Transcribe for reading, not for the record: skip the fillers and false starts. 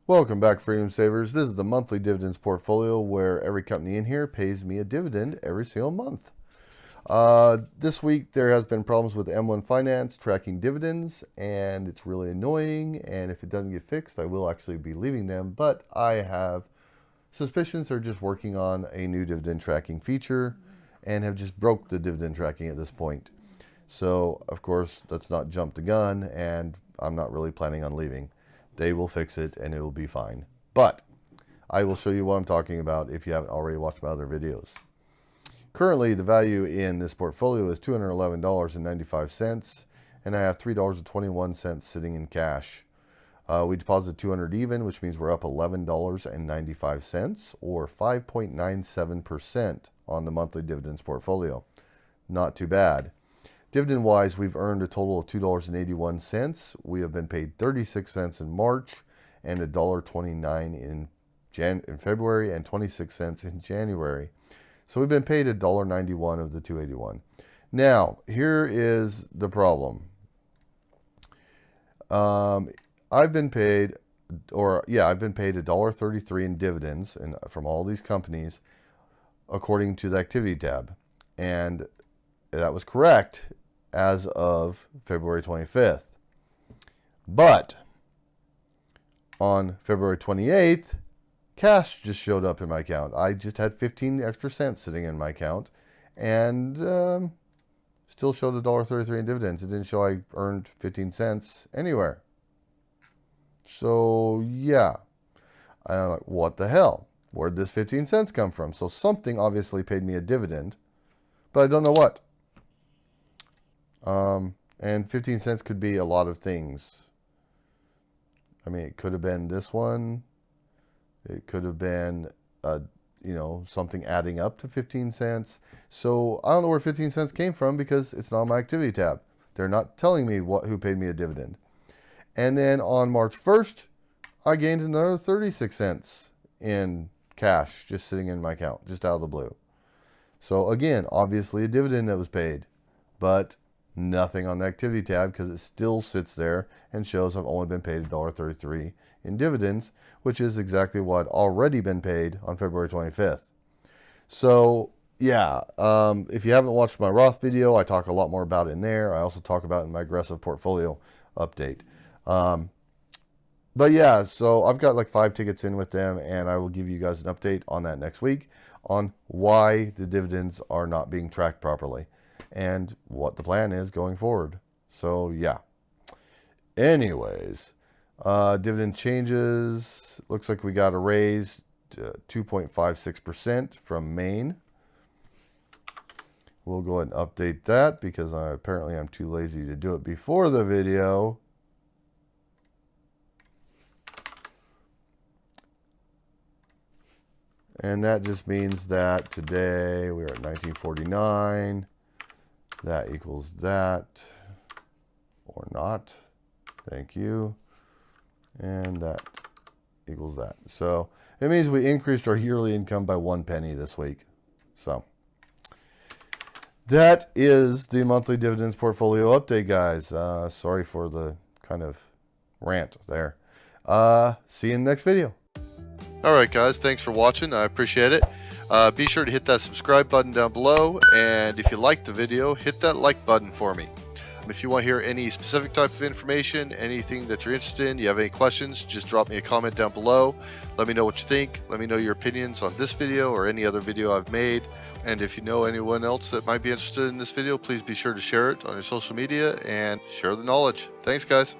Welcome back, Freedom Savers. This is the monthly dividends portfolio where every company in here pays me a dividend every single month. This week there has been problems with M1 Finance tracking dividends, and it's really annoying, and if it doesn't get fixed I will actually be leaving them, but I have suspicions they're just working on a new dividend tracking feature and have just broke the dividend tracking at this point. So of course let's not jump the gun, and I'm not really planning on leaving. They will fix it and it will be fine. But I will show you what I'm talking about if you haven't already watched my other videos. Currently, the value in this portfolio is $211.95, and I have $3.21 sitting in cash. We deposited 200 even, which means we're up $11.95, or 5.97% on the monthly dividends portfolio. Not too bad. Dividend-wise, we've earned a total of $2.81. We have been paid 36 cents in March and $1.29 in February and 26 cents in January. So we've been paid $1.91 of the $2.81. Now, here is the problem. I've been paid $1.33 in dividends from all these companies according to the activity tab. And that was correct as of February 25th. But on February 28th, cash just showed up in my account. I just had 15 extra cents sitting in my account, and still showed $1.33 in dividends. It didn't show I earned 15 cents anywhere. So yeah, I'm like, what the hell? Where'd this 15 cents come from? So something obviously paid me a dividend, but I don't know what. And 15 cents could be a lot of things. I mean, it could have been this one. It could have been, something adding up to 15 cents. So I don't know where 15 cents came from because it's not on my activity tab. They're not telling me who paid me a dividend. And then on March 1st, I gained another 36 cents in cash just sitting in my account, just out of the blue. So again, obviously a dividend that was paid, but nothing on the activity tab because it still sits there and shows I've only been paid $1.33 in dividends, which is exactly what already been paid on February 25th. So yeah, if you haven't watched my Roth video, I talk a lot more about it in there. I also talk about it in my aggressive portfolio update. But yeah, so I've got like 5 tickets in with them, and I will give you guys an update on that next week on why the dividends are not being tracked properly and what the plan is going forward. So yeah. Anyways, dividend changes. Looks like we got a raise to 2.56% from Maine. We'll go ahead and update that because apparently I'm too lazy to do it before the video. And that just means that today we are at 1949. That equals that, or not. Thank you. And that equals that. So it means we increased our yearly income by 1 penny this week. So that is the monthly dividends portfolio update, guys. Sorry for the kind of rant there. See you in the next video. All right, guys, thanks for watching. I appreciate it. Be sure to hit that subscribe button down below, and if you liked the video, hit that like button for me. If you want to hear any specific type of information, anything that you're interested in, you have any questions, just drop me a comment down below. Let me know what you think. Let me know your opinions on this video or any other video I've made. And if you know anyone else that might be interested in this video, please be sure to share it on your social media and share the knowledge. Thanks, guys.